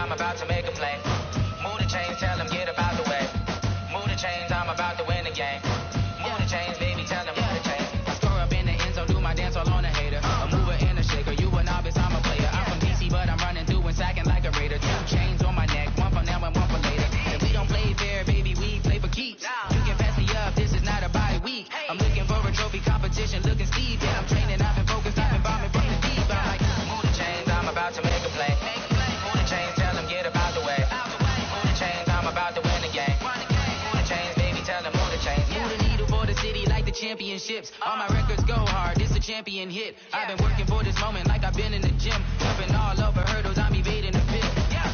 I'm about to make a play. Move the chains, tell them get about the way. Move the chains, I'm about to win the game. Move the chains, baby, tell them move the chains. I score up in the end zone, do my dance all on a hater. A mover and a shaker, you a novice, I'm a player. I'm from DC, but I'm running through and sacking like a raider. 2 chains on my neck, one for now and one for later. And we don't play fair, baby, we play for keeps. You can pass me up, this is not a bye week. I'm looking for a trophy competition, looking steep. Yeah, I'm training, I've been focused, I've been bombing from the deep. I'm like, move the chains, I'm about to make a play. Move the chains, tell them get about the way. Move the chains, I'm about to win the game. Move the chains, baby, tell them move the chains. Move the needle for the city like the championships. All my records go hard, this a champion hit. I've been working for this moment like I've been in the gym. Jumping all over hurdles, I'm evading the pit.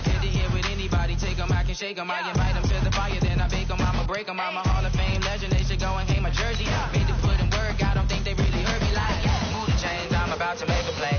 Hit the hit with anybody, take them, I can shake them. I invite them to the fire, then I bake them, I'ma break them. I'm a Hall of Fame legend, they should go and hang my jersey. Made the foot and work, I don't think they really heard me like, move the chains, I'm about to make a play.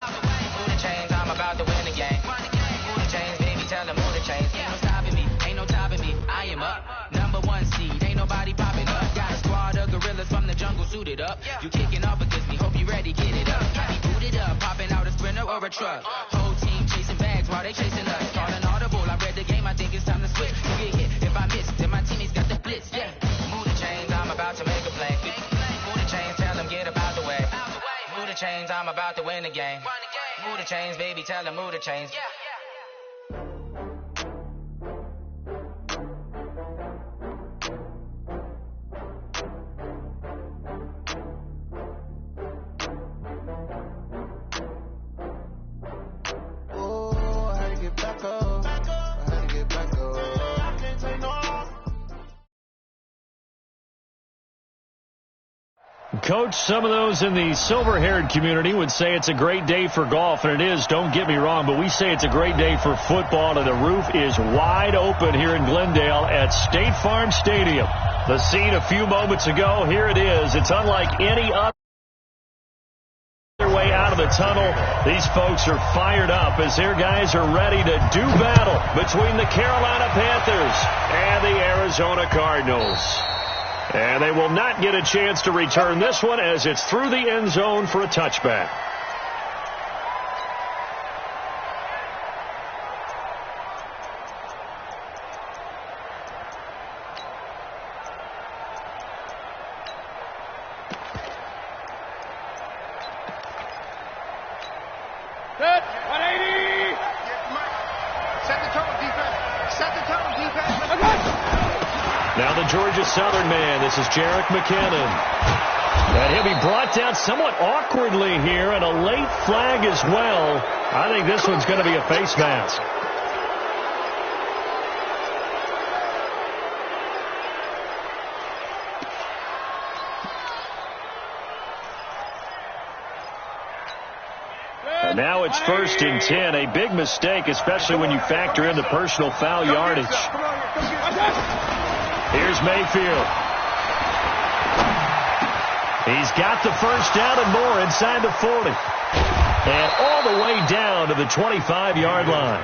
Move the chains, I'm about to win the game. Move the chains, baby, tell them move the chains. Ain't no stopping me, ain't no topping me, I am up. Number 1 seed, ain't nobody popping up. Got a squad of gorillas from the jungle suited up. You kicking off against me, hope you ready, get it up. I be booted up, popping out a sprinter or a truck. Whole team chasing bags while they chasing us. Calling audible, I read the game, I think it's time to switch. You get hit, if I miss, then my teammates got the blitz, yeah. Move the chains, I'm about to make a play. Move the chains, tell them get about the way. Move the chains, I'm about to win the game. Move the chains, baby, tell them move the chains. Coach, some of those in the silver-haired community would say it's a great day for golf, and it is, don't get me wrong, but we say it's a great day for football, and the roof is wide open here in Glendale at State Farm Stadium. The scene a few moments ago, here it is. It's unlike any other way out of the tunnel. These folks are fired up as their guys are ready to do battle between the Carolina Panthers and the Arizona Cardinals. And they will not get a chance to return this one as it's through the end zone for a touchback. Good. 180. Set the tone, defense. Set the tone, defense. Okay. Now the Georgia Southern man, this is Jerick McKinnon. And he'll be brought down somewhat awkwardly here, and a late flag as well. I think this one's going to be a face mask. And now it's 1st and 10, a big mistake, especially when you factor in the personal foul yardage. Here's Mayfield. He's got the first down and more inside the 40. And all the way down to the 25-yard line.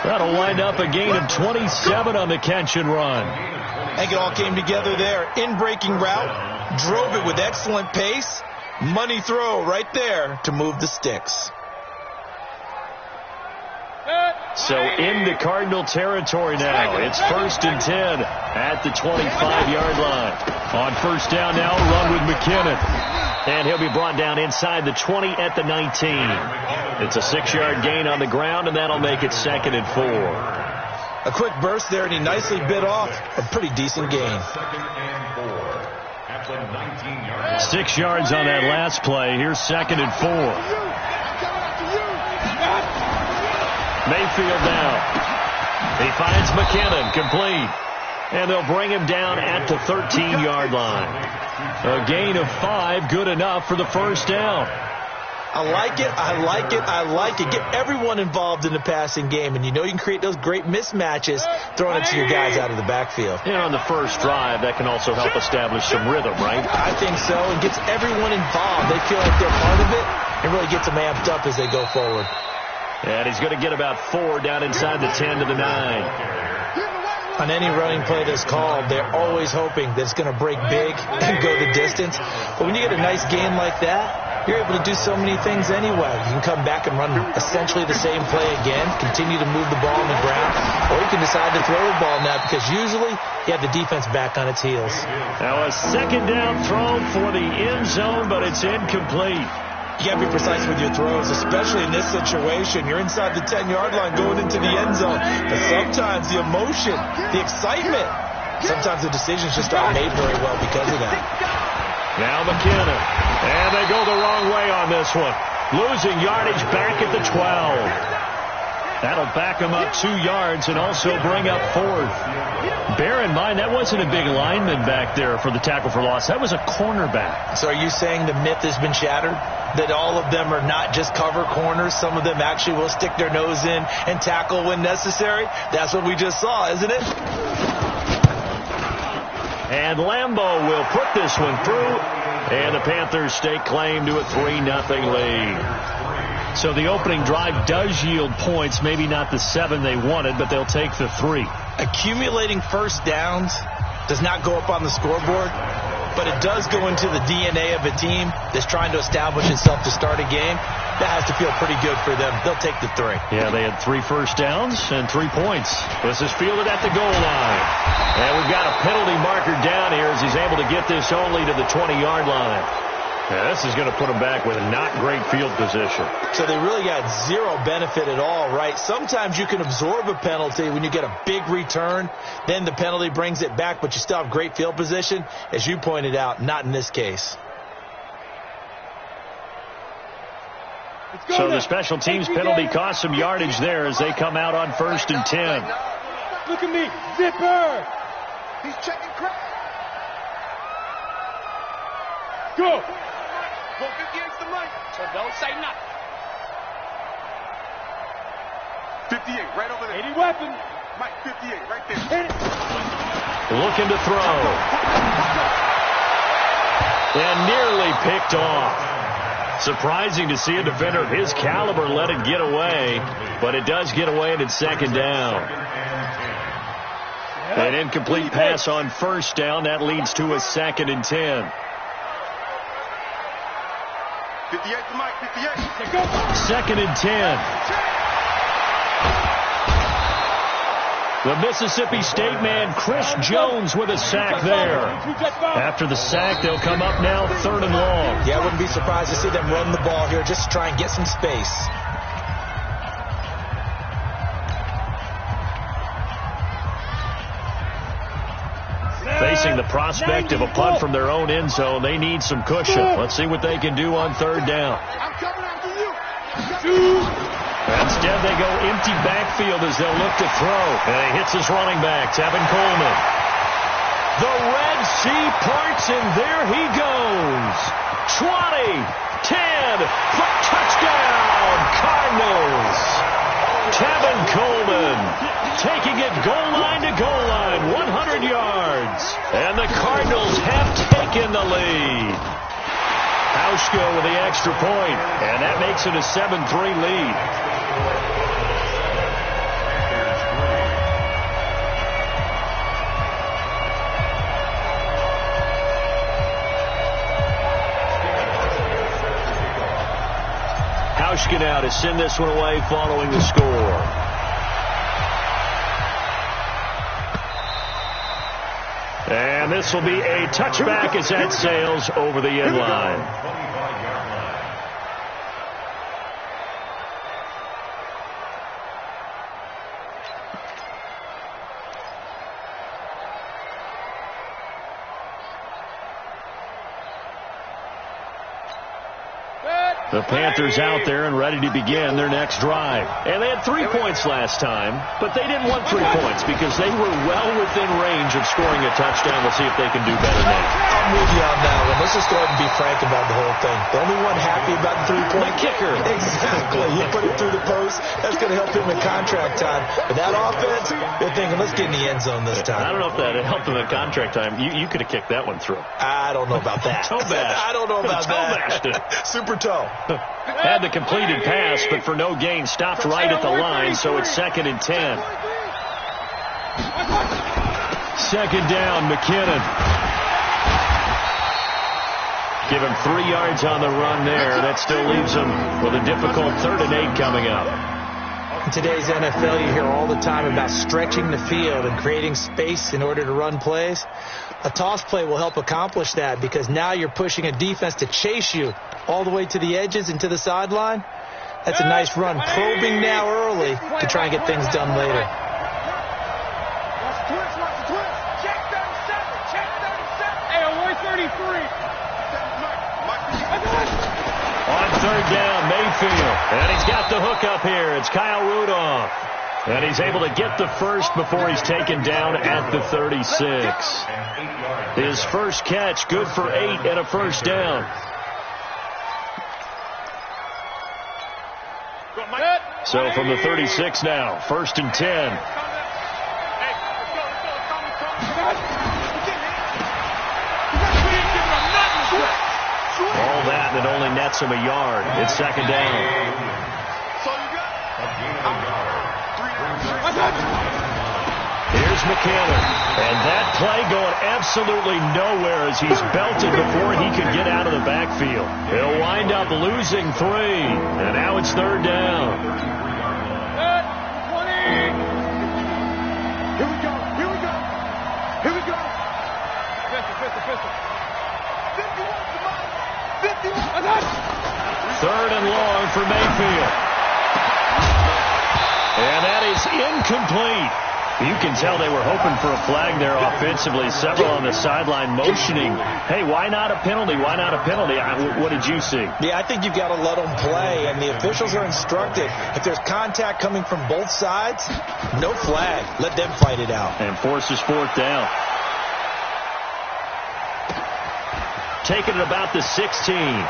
That'll wind up a gain of 27 on the catch and run. I think it all came together there. In-breaking route, drove it with excellent pace. Money throw right there to move the sticks. So into Cardinal territory now. It's 1st and 10 at the 25-yard line. On 1st down now, run with McKinnon. And he'll be brought down inside the 20 at the 19. It's a 6-yard gain on the ground, and that'll make it 2nd and 4. A quick burst there, and he nicely bit off a pretty decent gain. 6 yards on that last play. Here's 2nd and 4. Mayfield down. He finds McKinnon, complete. And they'll bring him down at the 13-yard line. A gain of 5, good enough for the first down. I like it, I like it, I like it. Get everyone involved in the passing game, and you know you can create those great mismatches throwing it to your guys out of the backfield. And on the first drive, that can also help establish some rhythm, right? I think so. It gets everyone involved. They feel like they're part of it, and really gets them amped up as they go forward. And he's going to get about 4 down inside the 10 to the 9. On any running play that's called, they're always hoping that it's going to break big and go the distance. But when you get a nice gain like that, you're able to do so many things anyway. You can come back and run essentially the same play again, continue to move the ball on the ground, or you can decide to throw the ball now because usually you have the defense back on its heels. Now a second down throw for the end zone, but it's incomplete. You got to be precise with your throws, especially in this situation. You're inside the 10-yard line going into the end zone. But sometimes the emotion, the excitement, sometimes the decisions just aren't made very well because of that. Now McKinnon. And they go the wrong way on this one. Losing yardage back at the 12. That'll back them up 2 yards and also bring up 4th. Bear in mind, that wasn't a big lineman back there for the tackle for loss. That was a cornerback. So are you saying the myth has been shattered? That all of them are not just cover corners? Some of them actually will stick their nose in and tackle when necessary? That's what we just saw, isn't it? And Lambeau will put this one through. And the Panthers stake claim to a 3-0 lead. So the opening drive does yield points, maybe not the 7 they wanted, but they'll take the 3. Accumulating first downs does not go up on the scoreboard, but it does go into the DNA of a team that's trying to establish itself to start a game. That has to feel pretty good for them. They'll take the 3. Yeah, they had 3 first downs and 3 points. This is fielded at the goal line. And we've got a penalty marker down here as he's able to get this only to the 20-yard line. Yeah, this is going to put them back with a not great field position. So they really got zero benefit at all, right? Sometimes you can absorb a penalty when you get a big return. Then the penalty brings it back, but you still have great field position. As you pointed out, not in this case. So the special teams penalty cost some yardage there as they come out on 1st and 10. Look at me, zipper. He's checking crack. Go. Go 58's the mic. So don't say nothing. 58, right over there. 80 weapon. Mike, 58, right there. Hit it. Looking to throw. And nearly picked off. Surprising to see a defender of his caliber let it get away, but it does get away and it's 2nd down. An incomplete pass on 1st down. That leads to a 2nd and 10. 58 to Mike, 58. 2nd and 10. The Mississippi State man, Chris Jones, with a sack there. After the sack, they'll come up now 3rd and long. Yeah, I wouldn't be surprised to see them run the ball here just to try and get some space. Facing the prospect of a punt from their own end zone, they need some cushion. Let's see what they can do on 3rd down. I'm coming after you. Instead, they go empty backfield as they'll look to throw. And he hits his running back, Tevin Coleman. The Red Sea parts, and there he goes. 20, 10, for touchdown, Cardinals. Tevin Coleman taking it goal line to goal line, 100 yards. And the Cardinals have taken the lead. Hauschko with the extra point, and that makes it a 7-3 lead. Hauschko now to send this one away following the score. And this will be a touchback as that sails over the end line. The Panthers out there and ready to begin their next drive. And they had 3 points last time, but they didn't want 3 points because they were well within range of scoring a touchdown. We'll see if they can do better now. I'm with you on that one. Let's just go ahead and be frank about the whole thing. The only one happy about the 3-point kicker. Exactly. He put it through the post. That's going to help him in contract time. But that offense, they're thinking, let's get in the end zone this time. I don't know if that helped him in contract time. You could have kicked that one through. I don't know about that. Toe bash. I don't know about that. Super toe. Had the completed pass, but for no gain, stopped right at the line, so it's 2nd and 10. 2nd down, McKinnon. Give him 3 yards on the run there. That still leaves him with a difficult 3rd and 8 coming up. In today's NFL, you hear all the time about stretching the field and creating space in order to run plays. A toss play will help accomplish that because now you're pushing a defense to chase you all the way to the edges and to the sideline. That's a nice run, probing now early to try and get things done later. Watch the twist, watch the twist. Check 37, check 37. Hey, away 33. On 3rd down, Mayfield. And he's got the hook up here. It's Kyle Rudolph. And he's able to get the first before he's taken down at the 36. His first catch, good for 8 and a first down. So from the 36 now, 1st and 10. All that, and it only nets him a yard. It's 2nd down. Here's McKinnon. And that play going absolutely nowhere as he's belted before he could get out of the backfield. He'll wind up losing 3. And now it's 3rd down. Here we go, here we go, here we go. Pistol. 51. 3rd and long for Mayfield. And that is incomplete. You can tell they were hoping for a flag there offensively. Several on the sideline motioning, hey, why not a penalty? Why not a penalty? What did you see? Yeah, I think you've got to let them play, and the officials are instructed. If there's contact coming from both sides, no flag. Let them fight it out. And forces 4th down. Taking it about the 16.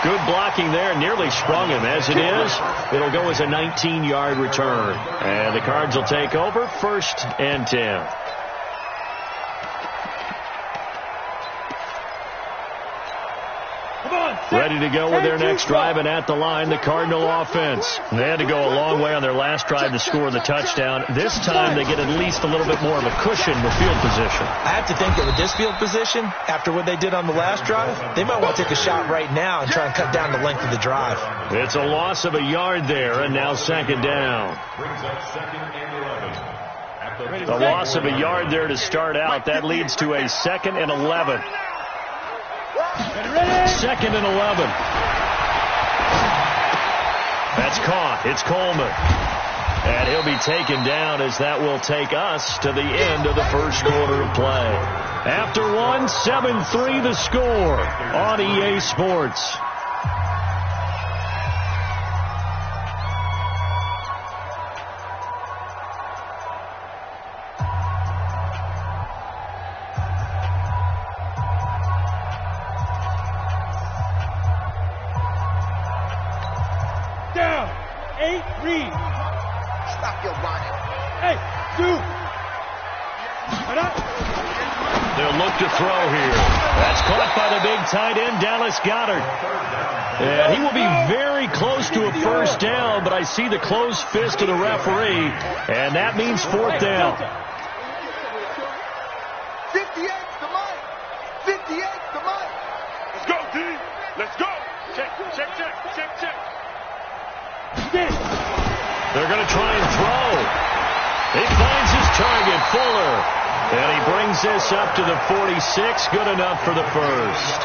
Good blocking there. Nearly sprung him. As it is, it'll go as a 19-yard return. And the Cards will take over 1st and 10. Ready to go with their next drive, and at the line, the Cardinal offense. They had to go a long way on their last drive to score the touchdown. This time, they get at least a little bit more of a cushion with field position. I have to think that with this field position, after what they did on the last drive, they might want to take a shot right now and try and cut down the length of the drive. It's a loss of a yard there, and now 2nd down. A loss of a yard there to start out. That leads to a 2nd and 11. 2nd and 11. That's caught. It's Coleman. And he'll be taken down as that will take us to the end of the first quarter of play. After 1, 7-3 the score on EA Sports. Down. 8, read. Stop your running. Hey, dude. They'll look to throw here. That's caught by the big tight end, Dallas Goedert. And he will be very close to a first down, but I see the closed fist of the referee, and that means 4th down. 58's the line. 58's the line. Let's go, D. Let's go. Check. They're going to try and throw. He finds his target, Fuller. And he brings this up to the 46. Good enough for the first.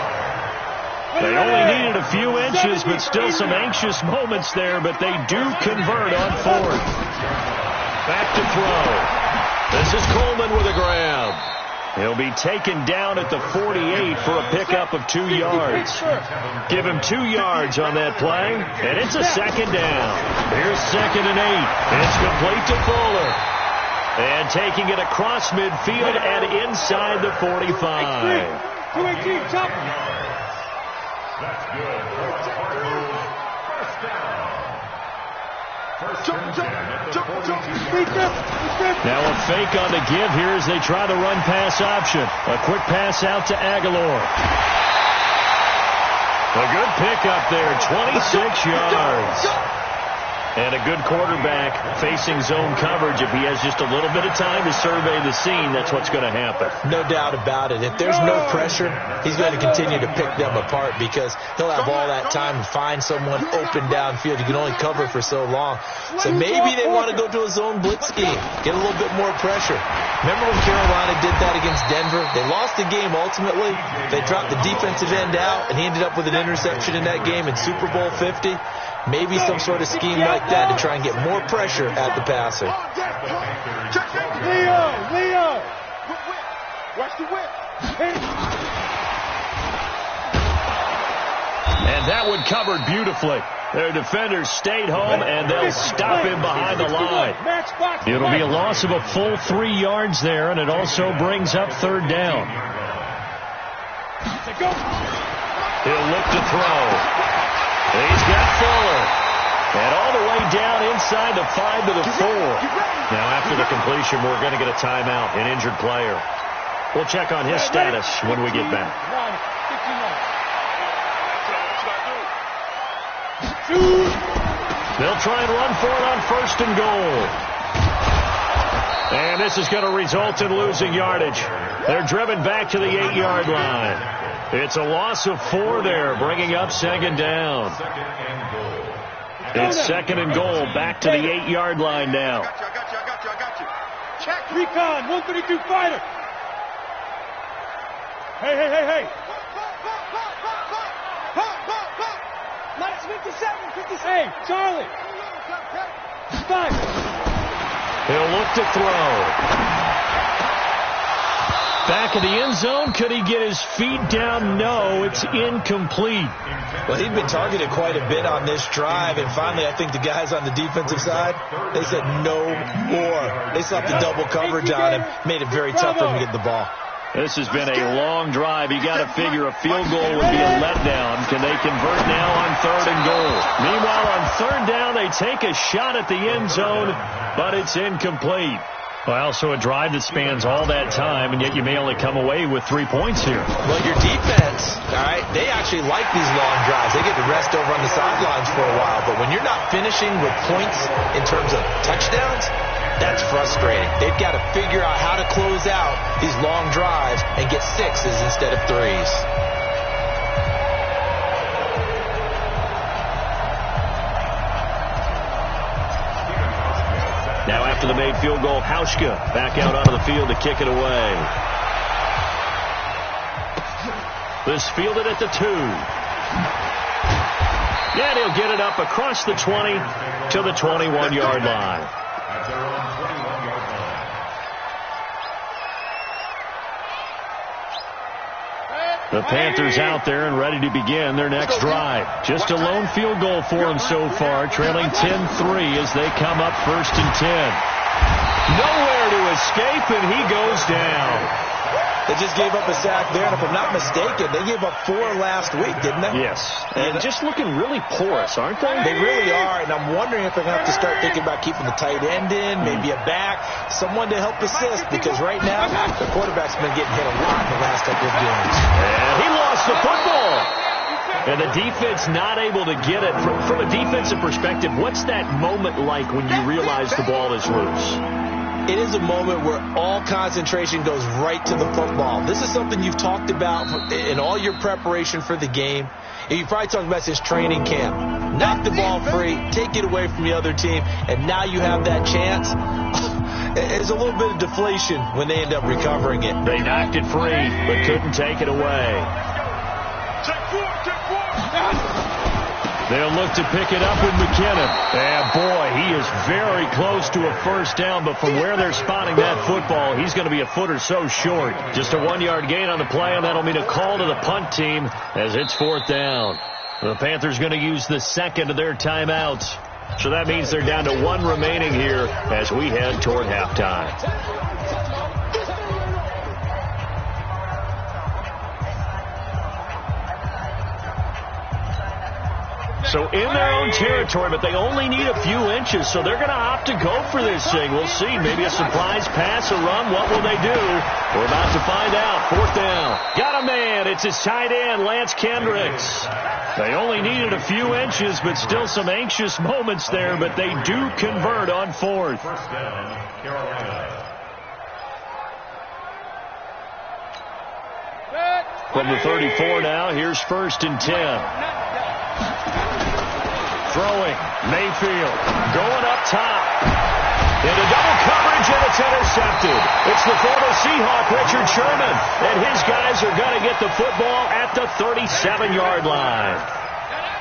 They only needed a few inches, but still some anxious moments there. But they do convert on 4th. Back to throw. This is Coleman with a grab. He'll be taken down at the 48 for a pickup of 2 yards. Give him 2 yards on that play, and it's a 2nd down. Here's 2nd and 8. It's complete to Fuller. And taking it across midfield and inside the 45. 218, chop. That's good. First down. Now a fake on the give here as they try the run-pass option. A quick pass out to Aguilar. A good pickup there, 26 yards. And a good quarterback facing zone coverage. If he has just a little bit of time to survey the scene, that's what's going to happen. No doubt about it. If there's no pressure, he's going to continue to pick them apart because he'll have all that time to find someone open downfield. You can only cover for so long. So maybe they want to go to a zone blitz scheme, get a little bit more pressure. Remember when Carolina did that against Denver? They lost the game ultimately. They dropped the defensive end out, and he ended up with an interception in that game in Super Bowl 50. Maybe some sort of scheme like that to try and get more pressure at the passer. Leo! Watch the whip. And that one covered beautifully. Their defenders stayed home, and they'll stop him behind the line. It'll be a loss of a full 3 yards there, and it also brings up third down. He'll look to throw. He's got Fuller. And all the way down inside the 5 to the 4. Now after the completion, we're going to get a timeout, an injured player. We'll check on his status when we get back. They'll try and run for it on 1st and goal. And this is going to result in losing yardage. They're driven back to the 8-yard line. It's a loss of 4 there, bringing up 2nd down. It's 2nd and goal, back to the 8-yard line now. I got you. Check. Recon, 132 fighter. Hey. Minus 57. Hey, Charlie. 5. He'll look to throw. Back in the end zone. Could he get his feet down? No, it's incomplete. Well, he'd been targeted quite a bit on this drive, and finally I think the guys on the defensive side, they said no more. They slapped the double coverage on him, made it very tough for him to get the ball. This has been a long drive. You got to figure a field goal would be a letdown. Can they convert now on 3rd and goal? Meanwhile, on 3rd down, they take a shot at the end zone, but it's incomplete. Well, so a drive that spans all that time, and yet you may only come away with 3 points here. Well, your defense, all right, they actually like these long drives. They get to rest over on the sidelines for a while. But when you're not finishing with points in terms of touchdowns, that's frustrating. They've got to figure out how to close out these long drives and get 6s instead of 3s. Now after the made field goal, Hauschka back out onto the field to kick it away. This fielded at the 2. Yeah, he'll get it up across the 20 to the 21-yard line. At their own 21-yard line. The Panthers out there and ready to begin their next drive. Just a lone field goal for them so far, trailing 10-3 as they come up 1st and 10. Nowhere to escape, and he goes down. They just gave up a sack there, and if I'm not mistaken, they gave up 4 last week, didn't they? Yes, and just looking really porous, aren't they? They really are, and I'm wondering if they're going to have to start thinking about keeping the tight end in, maybe a back, someone to help assist, because right now the quarterback's been getting hit a lot in the last couple of games. And he lost the football. And the defense not able to get it. From a defensive perspective, what's that moment like when you realize the ball is loose? It is a moment where all concentration goes right to the football. This is something you've talked about in all your preparation for the game. And you probably talked about since training camp. Knock the ball free, take it away from the other team, and now you have that chance. There's a little bit of deflation when they end up recovering it. They knocked it free, but couldn't take it away. They'll look to pick it up with McKinnon. And boy, he is very close to a 1st down, but from where they're spotting that football, he's going to be a foot or so short. Just a 1-yard gain on the play, and that'll mean a call to the punt team as it's 4th down. The Panthers going to use the 2nd of their timeouts. So that means they're down to 1 remaining here as we head toward halftime. So in their own territory, but they only need a few inches, so they're going to opt to go for this thing. We'll see. Maybe a surprise pass, a run. What will they do? We're about to find out. 4th down. Got a man. It's his tight end, Lance Kendricks. They only needed a few inches, but still some anxious moments there, but they do convert on fourth. First down, Carolina. From the 34 now, here's 1st and 10. Throwing, Mayfield, going up top. Into double coverage, and it's intercepted. It's the former Seahawk, Richard Sherman, and his guys are going to get the football at the 37-yard line.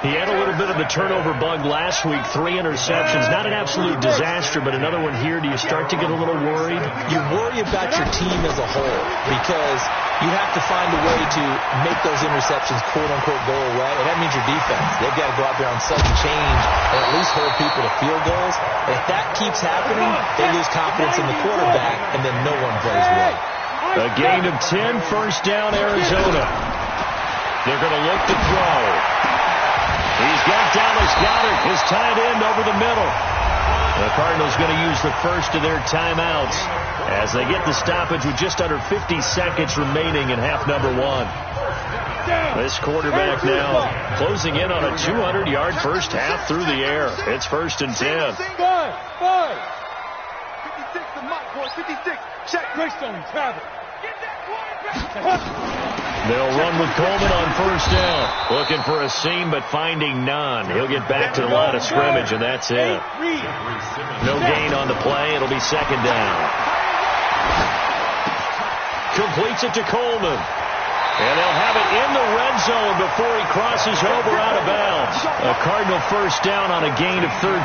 He had a little bit of the turnover bug last week, 3 interceptions. Not an absolute disaster, but another one here. Do you start to get a little worried? You worry about your team as a whole because you have to find a way to make those interceptions, quote-unquote, go away, and that means your defense. They've got to go out there on sudden change and at least hold people to field goals. If that keeps happening, they lose confidence in the quarterback, and then no one plays well. A gain of 10, 1st down, Arizona. They're going to look to throw. He's got Dallas Goedert, his tight end, over the middle. The Cardinals going to use the first of their timeouts as they get the stoppage with just under 50 seconds remaining in half number 1. This quarterback now closing in on a 200-yard first half through the air. It's 1st and 10. 56 to Mike, boy. 56. Check. Greystone, travel. Get that quarterback. They'll run with Coleman on 1st down. Looking for a seam, but finding none. He'll get back to the line of scrimmage, and that's it. No gain on the play. It'll be 2nd down. Completes it to Coleman. And they'll have it in the red zone before he crosses over out of bounds. A Cardinal 1st down on a gain of 13.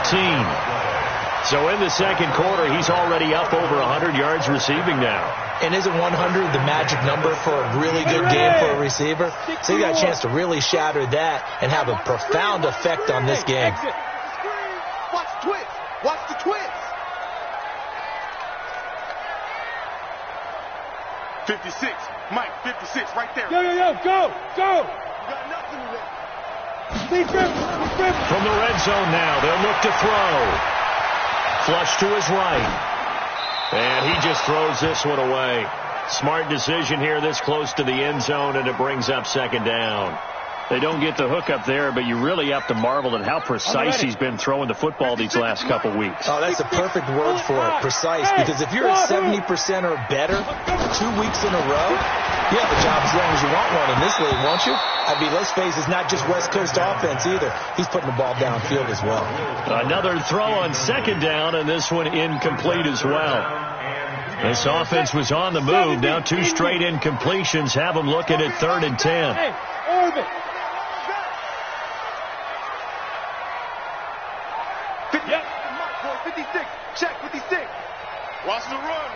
So in the second quarter, he's already up over 100 yards receiving now. And isn't 100 the magic number for a really good game for a receiver? So you got a chance to really shatter that and have a profound effect on this game. Watch the twist. Watch the twist. 56. Mike, 56, right there. Yo, go. You got nothing to do. From the red zone now, they'll look to throw. Flush to his right. And he just throws this one away. Smart decision here this close to the end zone, and it brings up 2nd down. They don't get the hook up there, but you really have to marvel at how precise he's been throwing the football these last couple weeks. Oh, that's a perfect word for it, precise, because if you're at 70% or better 2 weeks in a row, you have a job as long as you want one in this league, won't you? I mean, let's face it, it's not just West Coast offense either. He's putting the ball downfield as well. Another throw on 2nd down, and this one incomplete as well. This offense was on the move. Now 2 straight incompletions have them looking at 3rd and 10. Hey, Orbit. 56. Check 56. Watch the run.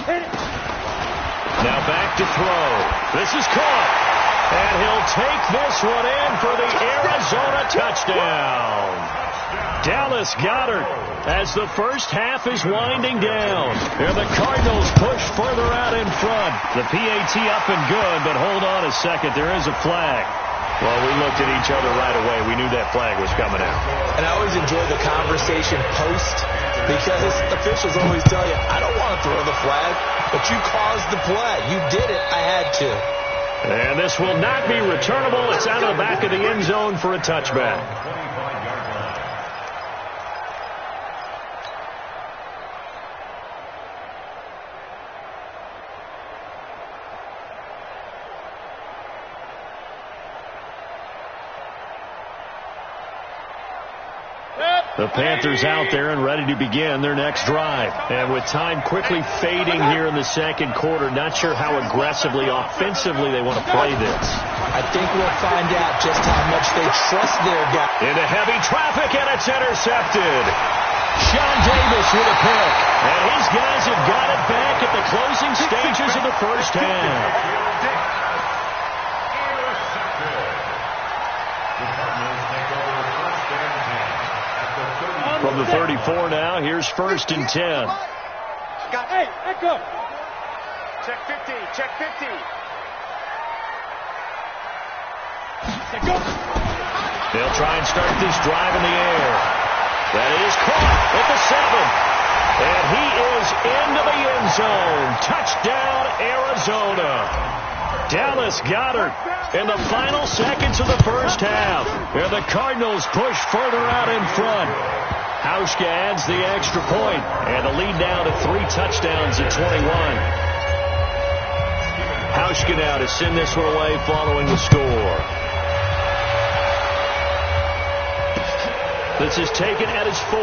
Hit it. Now back to throw. This is caught. And he'll take this one in for the Arizona touchdown. Dallas Goedert as the first half is winding down. And the Cardinals push further out in front. The PAT up and good, but hold on a second. There is a flag. Well, we looked at each other right away. We knew that flag was coming out. And I always enjoy the conversation post because officials always tell you, I don't want to throw the flag, but you caused the play. You did it. I had to. And this will not be returnable. It's out of the back of the end zone for a touchback. The Panthers out there and ready to begin their next drive. And with time quickly fading here in the second quarter, not sure how aggressively, offensively they want to play this. I think we'll find out just how much they trust their guy. Into heavy traffic, and it's intercepted. Sean Davis with a pick. And his guys have got it back at the closing stages of the first half. From the 34 now, here's 1st and 10. Hey, echo. Check 50. Check 50. Go. They'll try and start this drive in the air. That is caught at the 7. And he is into the end zone. Touchdown, Arizona. Dallas Goedert in the final seconds of the first half. And the Cardinals push further out in front. Hauschka adds the extra point, and the lead now to 3 touchdowns at 21. Hauschka now to send this one away following the score. This is taken at his 4.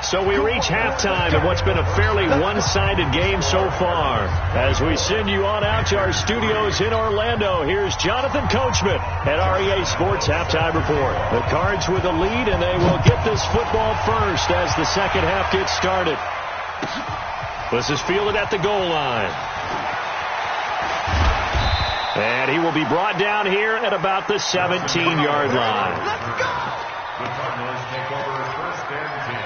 So we reach halftime in what's been a fairly one-sided game so far. As we send you on out to our studios in Orlando, here's Jonathan Coachman at REA Sports Halftime Report. The Cards with the lead, and they will get this football first as the second half gets started. This is fielded at the goal line. And he will be brought down here at about the 17-yard line. The Cardinals take over first and 10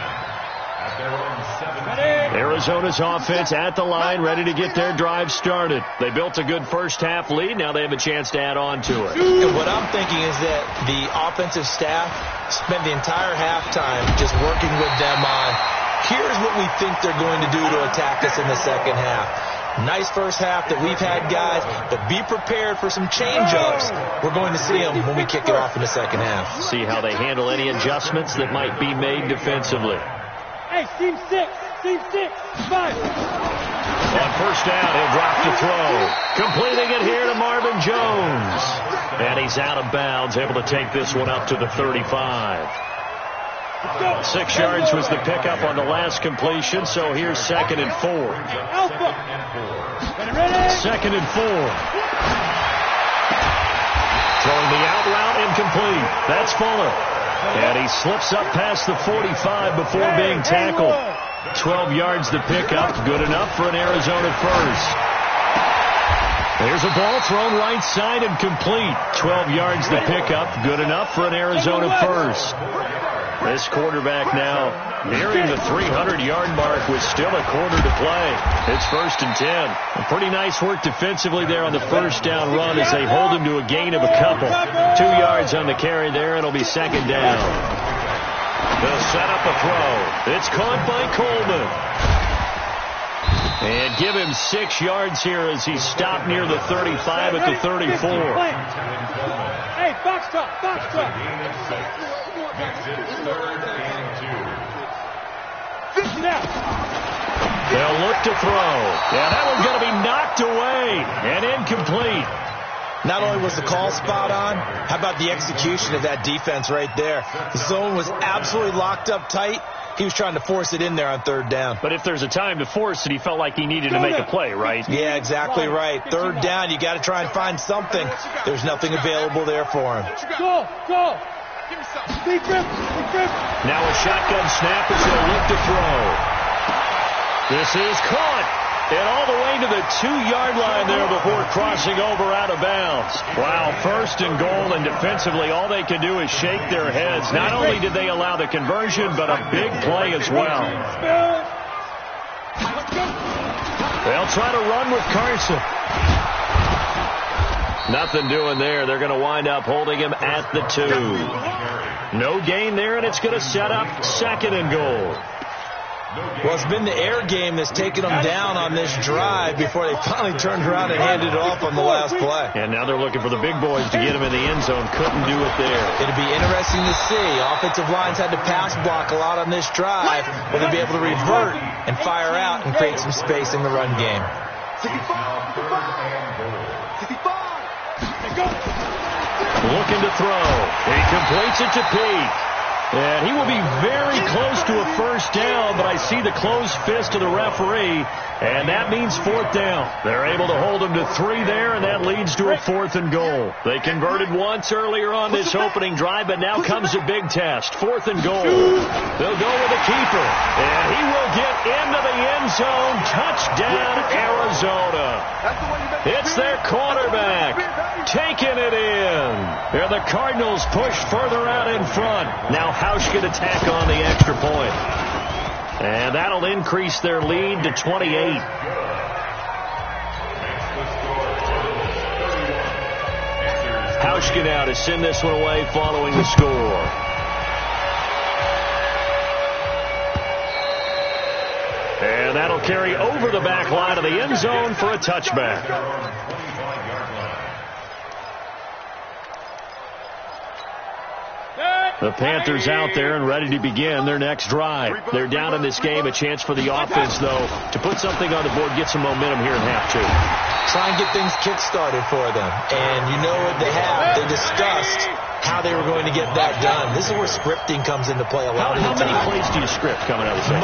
at their own 7. Arizona's offense at the line, ready to get their drive started. They built a good first half lead. Now they have a chance to add on to it. And what I'm thinking is that the offensive staff spent the entire halftime just working with them on, here's what we think they're going to do to attack us in the second half. Nice first half that we've had, guys, but be prepared for some change-ups. We're going to see them when we kick it off in the second half. See how they handle any adjustments that might be made defensively. Hey, team 6, 5. On first down, he'll drop the throw. Completing it here to Marvin Jones. And he's out of bounds, able to take this one up to the 35. 6 yards was the pickup on the last completion, so here's 2nd and 4. Second and 4. Throwing the out route incomplete. That's Fuller. And he slips up past the 45 before being tackled. 12 yards the pickup. Good enough for an Arizona first. There's a ball thrown right side and complete. 12 yards the pickup. Good enough for an Arizona first. This quarterback now nearing the 300-yard mark with still a quarter to play. It's 1st and 10. Pretty nice work defensively there on the first down run as they hold him to a gain of a couple. 2 yards on the carry there, and it'll be 2nd down. They'll set up a throw. It's caught by Coleman. And give him 6 yards here as he's stopped near the 35 at the 34. Hey, box top, box top. Makes it 3rd and 2. 50 now. They'll look to throw. Yeah, that one's going to be knocked away and incomplete. Not only was the call spot on, how about the execution of that defense right there? The zone was absolutely locked up tight. He was trying to force it in there on 3rd down. But if there's a time to force it, he felt like he needed to make a play, right? Yeah, exactly right. 3rd down, you got to try and find something. There's nothing available there for him. Go. Big grip. Now a shotgun snap as he'll look to throw. This is caught. And all the way to the 2-yard line there before crossing over out of bounds. Wow, 1st and goal, and defensively all they can do is shake their heads. Not only did they allow the conversion, but a big play as well. They'll try to run with Carson. Nothing doing there. They're going to wind up holding him at the 2. No gain there, and it's going to set up 2nd and goal. Well, it's been the air game that's taken them down on this drive before they finally turned around and handed it off on the last play. And now they're looking for the big boys to get him in the end zone. Couldn't do it there. It'll be interesting to see. Offensive lines had to pass block a lot on this drive. Will they be able to revert and fire out and create some space in the run game? Looking to throw. He completes it to Pete. And he will be very close to a first down, but I see the closed fist of the referee, and that means 4th down. They're able to hold him to 3 there, and that leads to a 4th and goal. They converted once earlier on this opening drive, but now comes a big test. 4th and goal. They'll go with a keeper, and he will get into the end zone. Touchdown, Arizona. It's their quarterback taking it in. And the Cardinals push further out in front. Now Hauschka to tack on the extra point. And that'll increase their lead to 28. Hauschka now to send this one away following the score. And That'll carry over the back line of the end zone for a touchback. The Panthers out there and ready to begin their next drive. They're down in this game. A chance for the offense, though, to put something on the board, get some momentum here in half two. Try and get things kick-started for them. And you know what they have. They discussed how they were going to get that done. This is where scripting comes into play a lot of the time. How many plays do you script coming out of the second?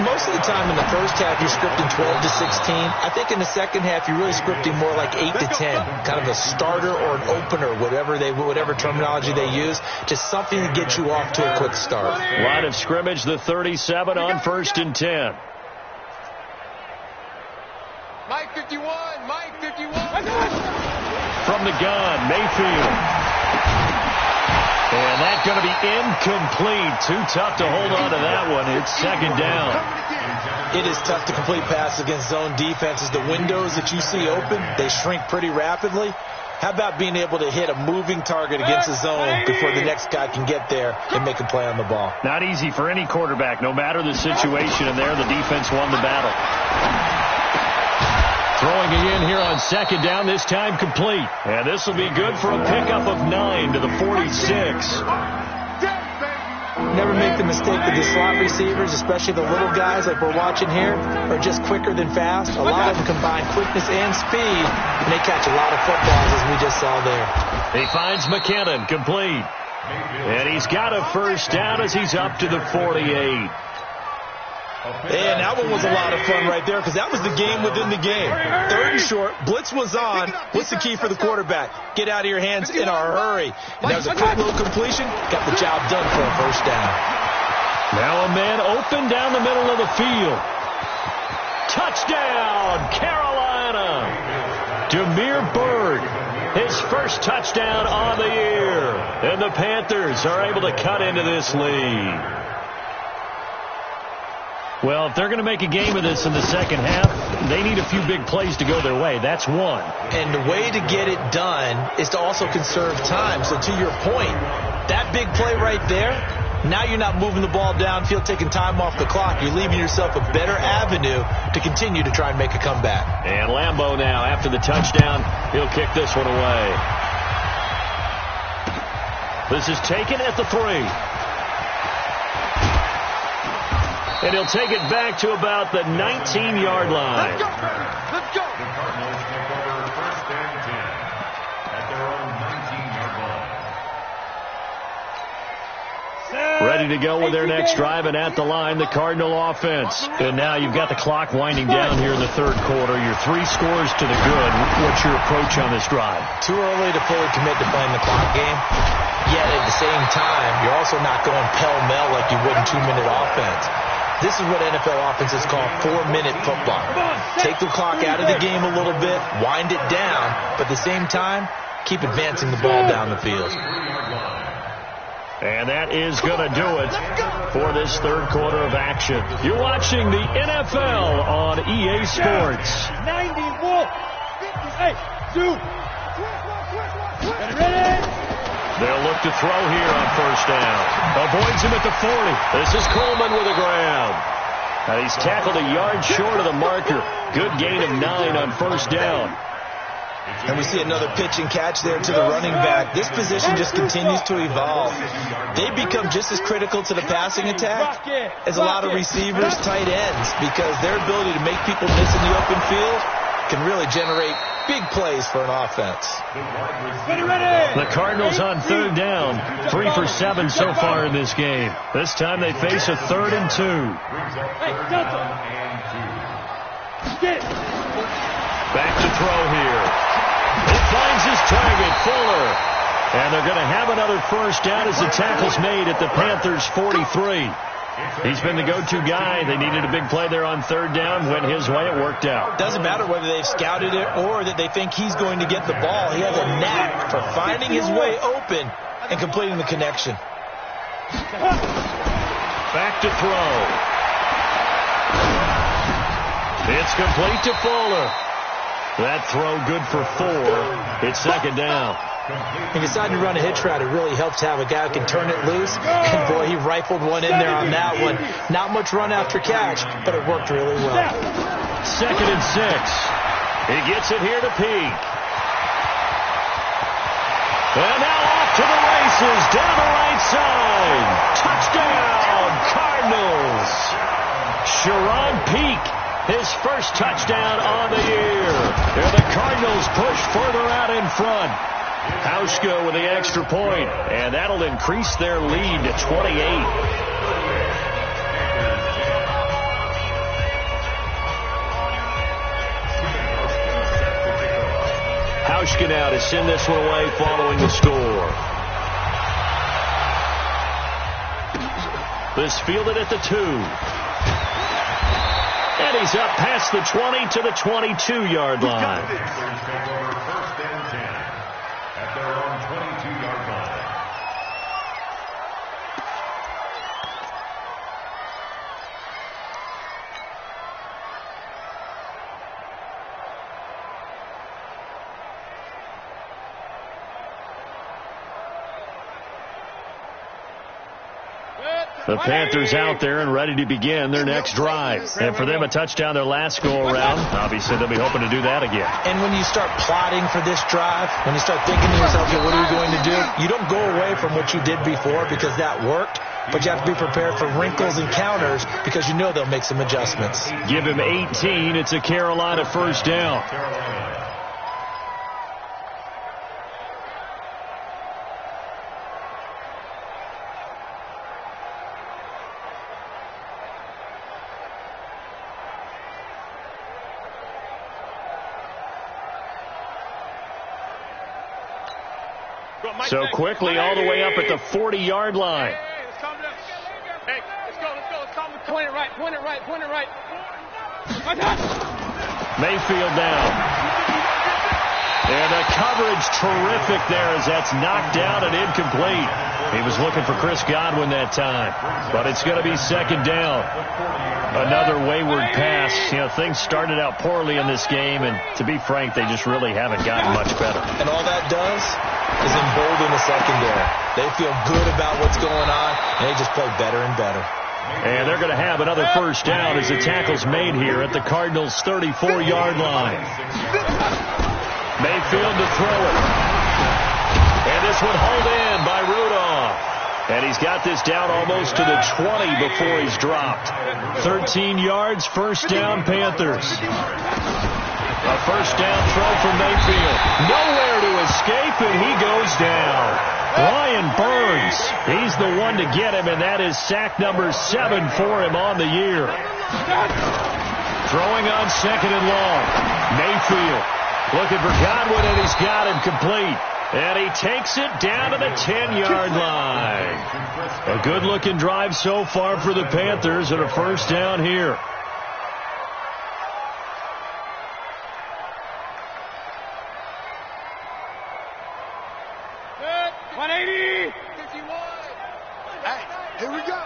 Most of the time in the first half, you're scripting 12 to 16. I think in the second half, you're really scripting more like 8 to 10. Kind of a starter or an opener, whatever terminology they use. Just something to get you off to a quick start. Line of scrimmage, the 37 on 1st and 10. Mike 51, Mike 51. From the gun, Mayfield. And that's going to be incomplete. Too tough to hold on to that one. It's second down. It is tough to complete passes against zone defenses. The windows that you see open, they shrink pretty rapidly. How about being able to hit a moving target against the zone before the next guy can get there and make a play on the ball? Not easy for any quarterback, no matter the situation. And there, the defense won the battle. Throwing it in here on second down, this time complete. And this will be good for a pickup of 9 to the 46. Never make the mistake that the slot receivers, especially the little guys like we're watching here, are just quicker than fast. A lot of them combine quickness and speed, and they catch a lot of footballs, as we just saw there. He finds McKinnon, complete. And he's got a first down as he's up to the 48. And that one was a lot of fun right there because that was the game within the game. 3rd and short, blitz was on. What's the key for the quarterback? Get out of your hands in a hurry. And that was a quick little completion. Got the job done for a first down. Now a man open down the middle of the field. Touchdown, Carolina. Damiere Byrd, his first touchdown on the year. And the Panthers are able to cut into this lead. Well, if they're going to make a game of this in the second half, they need a few big plays to go their way. That's one. And the way to get it done is to also conserve time. So to your point, that big play right there, now you're not moving the ball downfield, taking time off the clock. You're leaving yourself a better avenue to continue to try and make a comeback. And Lambeau now, after the touchdown, he'll kick this one away. This is taken at the 3. And he'll take it back to about the 19-yard line. Let's go, let's go. The Cardinals take over 1st and 10 at their own 19-yard line. Ready to go with their next drive, and at the line, the Cardinal offense. And now you've got the clock winding down here in the 3rd quarter. You're 3 scores to the good. What's your approach on this drive? Too early to fully commit to playing the clock game. Yet at the same time, you're also not going pell-mell like you would in 2-minute offense. This is what NFL offenses call 4-minute football. Take the clock out of the game a little bit, wind it down, but at the same time, keep advancing the ball down the field. And that is going to do it for this 3rd quarter of action. You're watching the NFL on EA Sports. 91. Hey, 2. Ready? They'll look to throw here on 1st down. Avoids him at the 40. This is Coleman with a grab. And he's tackled a yard short of the marker. Good gain of 9 on 1st down. And we see another pitch and catch there to the running back. This position just continues to evolve. They become just as critical to the passing attack as a lot of receivers, tight ends, because their ability to make people miss in the open field can really generate big plays for an offense. The Cardinals on 3rd down, 3 for 7 so far in this game. This time they face a 3rd and 2. Back to throw here. He finds his target, Fuller. And they're going to have another first down as the tackle's made at the Panthers' 43. He's been the go-to guy. They needed a big play there on 3rd down. Went his way. It worked out. Doesn't matter whether they've scouted it or that they think he's going to get the ball. He has a knack for finding his way open and completing the connection. Back to throw. It's complete to Fuller. That throw good for 4. It's 2nd down. He decided to run a hitch route. It really helps to have a guy who can turn it loose. And, boy, he rifled one in there on that one. Not much run after catch, but it worked really well. 2nd and 6. He gets it here to Peak. And now off to the races, down the right side. Touchdown, Cardinals. Sharon Peak, his first touchdown on the year. And the Cardinals push further out in front. Hauschka with the extra point, and that'll increase their lead to 28. Hauschka now to send this one away following the score. This fielded at the 2. And he's up past the 20 to the 22-yard line. At their own 22-yard line. The Panthers out there and ready to begin their next drive. And for them, a touchdown their last go-around. Obviously, they'll be hoping to do that again. And when you start plotting for this drive, when you start thinking to yourself, okay, what are we going to do? You don't go away from what you did before because that worked, but you have to be prepared for wrinkles and counters because you know they'll make some adjustments. Give him 18. It's a Carolina first down. So quickly all the way up at the 40-yard line. Hey, let's go. Let's calm it. Point it right. Mayfield down. And the coverage terrific there as that's knocked down and incomplete. He was looking for Chris Godwin that time. But it's going to be 2nd down. Another wayward pass. You know, things started out poorly in this game, and to be frank, they just really haven't gotten much better. And all that does is embolden the secondary. They feel good about what's going on, and they just play better and better. And they're going to have another first down as the tackle's made here at the Cardinals' 34-yard line. Mayfield to throw it. And this one hauled in by Rudolph. And he's got this down almost to the 20 before he's dropped. 13 yards, first down, Panthers. A first down throw from Mayfield. Nowhere to escape, and he goes down. Ryan Burns, he's the one to get him, and that is sack number 7 for him on the year. Throwing on 2nd and long. Mayfield looking for Godwin, and he's got him complete. And he takes it down to the 10-yard line. A good-looking drive so far for the Panthers and a first down here. Here we go.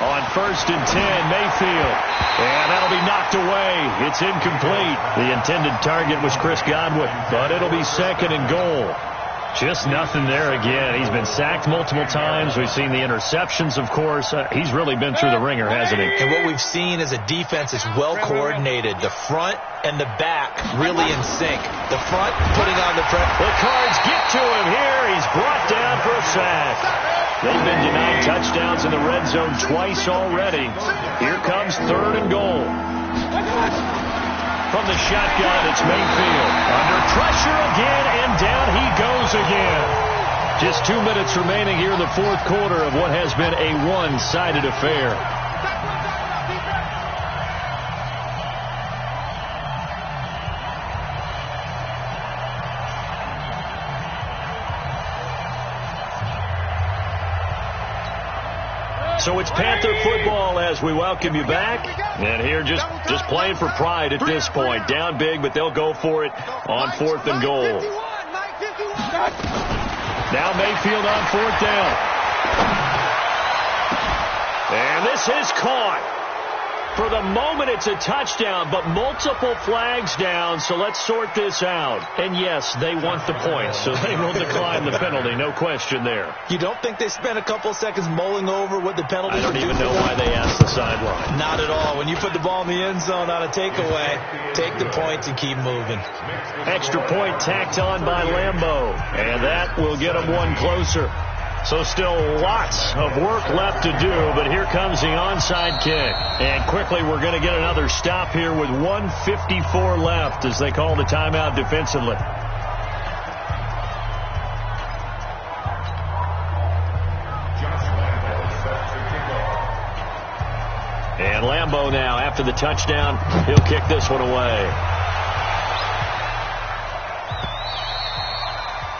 On 1st and 10, Mayfield. And that'll be knocked away. It's incomplete. The intended target was Chris Godwin, but it'll be 2nd and goal. Just nothing there again. He's been sacked multiple times. We've seen the interceptions, of course. He's really been through the ringer, hasn't he? And what we've seen is a defense that's well coordinated. The front and the back really in sync. The front putting on the pressure. The Cards get to him here. He's brought down for a sack. They've been denied touchdowns in the red zone twice already. Here comes 3rd and goal. From the shotgun, it's Mayfield. Under pressure again, and down he goes again. Just 2 minutes remaining here in the 4th quarter of what has been a one-sided affair. So it's Panther football as we welcome you back. And here just playing for pride at this point. Down big, but they'll go for it on 4th and goal. Now Mayfield on 4th down. And this is caught. For the moment, it's a touchdown, but multiple flags down, so let's sort this out. And yes, they want the points, so they will decline the penalty, no question there. You don't think they spent a couple seconds mulling over what the penalty I would don't do even for know them? why they asked the sideline. Not at all. When you put the ball in the end zone on a takeaway, take the points and keep moving. Extra point tacked on by Lambeau, and that will get them one closer. So still lots of work left to do, but here comes the onside kick. And quickly we're going to get another stop here with 1:54 left as they call the timeout defensively. And Lambeau now, after the touchdown, he'll kick this one away.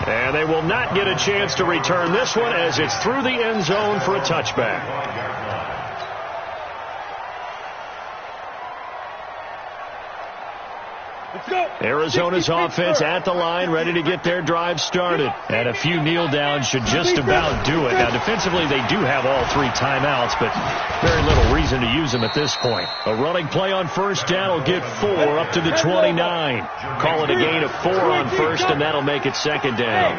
And they will not get a chance to return this one as it's through the end zone for a touchback. Arizona's offense at the line, ready to get their drive started. And a few kneel downs should just about do it. Now, defensively, they do have all three timeouts, but very little reason to use them at this point. A running play on first down will get 4 up to the 29. Call it a gain of 4 on first, and that'll make it second down.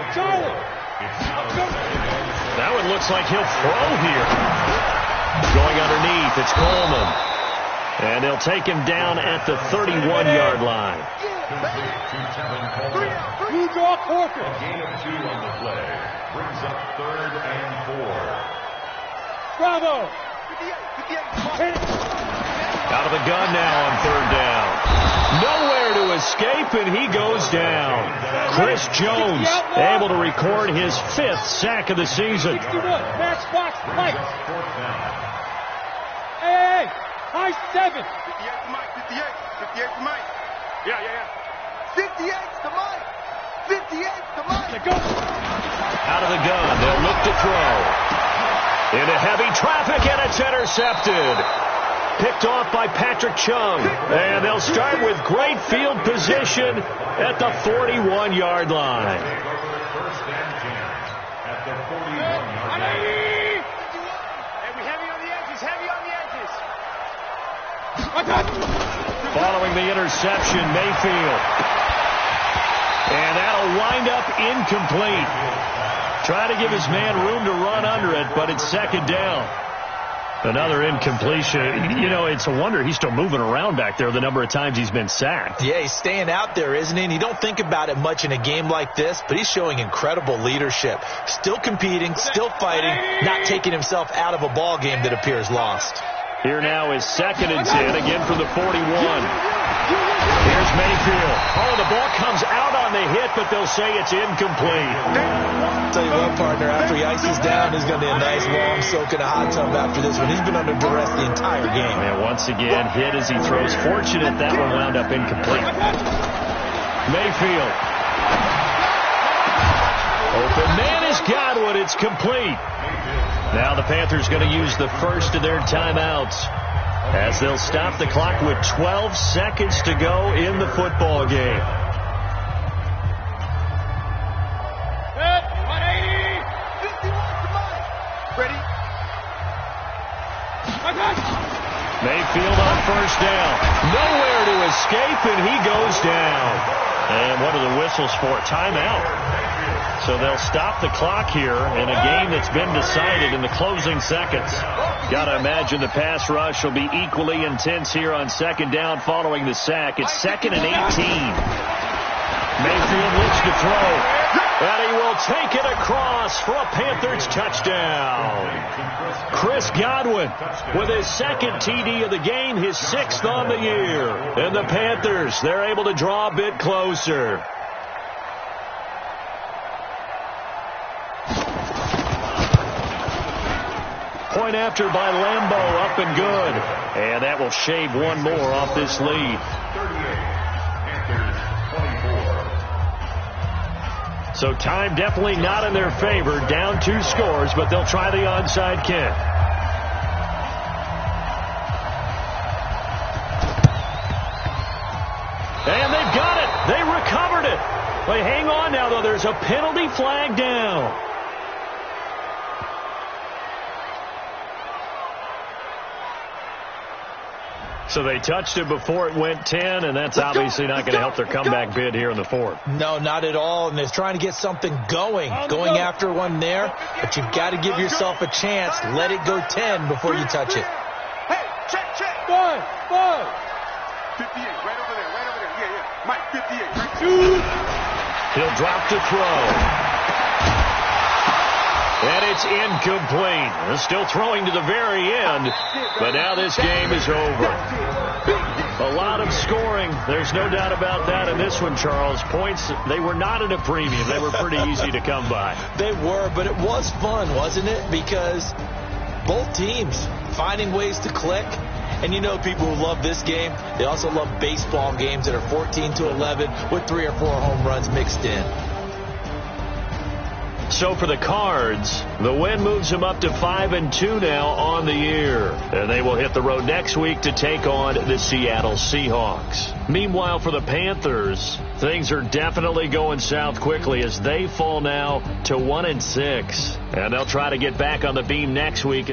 That one looks like he'll throw here. Going underneath, it's Coleman. And they'll take him down at the 31-yard line. A gain of 2 on the play. Brings up 3rd and 4. Bravo! Out of the gun now on 3rd down. Nowhere to escape, and he goes down. Chris Jones able to record his 5th sack of the season. 61, match box, Mike. Hey, high 7. 58 to Mike, 58. 58 to Mike. Yeah. 58 to Mike. 58 to Mike. Go. Out of the gun, they'll look to throw. Into heavy traffic, and it's intercepted. Picked off by Patrick Chung. And they'll start with great field position at the 41-yard line. First and 10 at the 41-yard line. Hey, we heavy on the edges, heavy on the edges. Following the interception, Mayfield. And that'll wind up incomplete. Try to give his man room to run under it, but it's second down. Another incompletion. You know, it's a wonder he's still moving around back there the number of times he's been sacked. Yeah, he's staying out there, isn't he? And you don't think about it much in a game like this, but he's showing incredible leadership. Still competing, still fighting, not taking himself out of a ball game that appears lost. Here now is 2nd and 10, again from the 41. Here's Mayfield. Oh, the ball comes out on the hit, but they'll say it's incomplete. I'll tell you what, partner, after he ices down, he's going to be a nice long soak in a hot tub after this one. He's been under duress the entire game. And once again, hit as he throws. Fortunate that one wound up incomplete. Mayfield. Open man is Godwin. It's complete. Now the Panthers going to use the first of their timeouts as they'll stop the clock with 12 seconds to go in the football game. Good, 180. 51 to Mike. Ready? Mayfield on first down. Nowhere to escape, and he goes down. And what are the whistles for? Timeout. So they'll stop the clock here in a game that's been decided in the closing seconds. Got to imagine the pass rush will be equally intense here on second down following the sack. It's 2nd and 18. Mayfield looks to throw. And he will take it across for a Panthers touchdown. Chris Godwin with his 2nd TD of the game, his 6th on the year. And the Panthers, they're able to draw a bit closer. Point after by Lambeau, up and good. And that will shave one more off this lead. 38, Panthers 24. So time definitely not in their favor. Down 2 scores, but they'll try the onside kick. And they've got it. They recovered it. They hang on now, though. There's a penalty flag down. So they touched it before it went 10, and that's obviously not going to help their comeback bid here in the fourth. No, not at all, and they're trying to get something going after one there, but you've got to give yourself a chance. Let it go 10 before you touch it. Hey, check. One. 58, right over there. Yeah. Mike, 58, right? He'll drop to throw. And it's incomplete. Still throwing to the very end, but now this game is over. A lot of scoring. There's no doubt about that in this one, Charles. Points, they were not at a premium. They were pretty easy to come by. They were, but it was fun, wasn't it? Because both teams finding ways to click. And you know people who love this game, they also love baseball games that are 14-11 with 3 or 4 home runs mixed in. So for the Cards, the win moves them up to 5-2 now on the year. And they will hit the road next week to take on the Seattle Seahawks. Meanwhile, for the Panthers, things are definitely going south quickly as they fall now to 1-6. And they'll try to get back on the beam next week.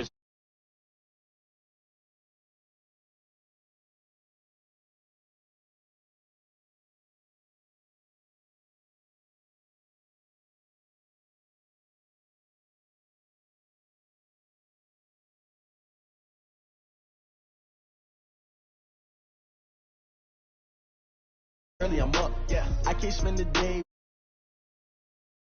Early, I'm up, yeah. I can't spend the day.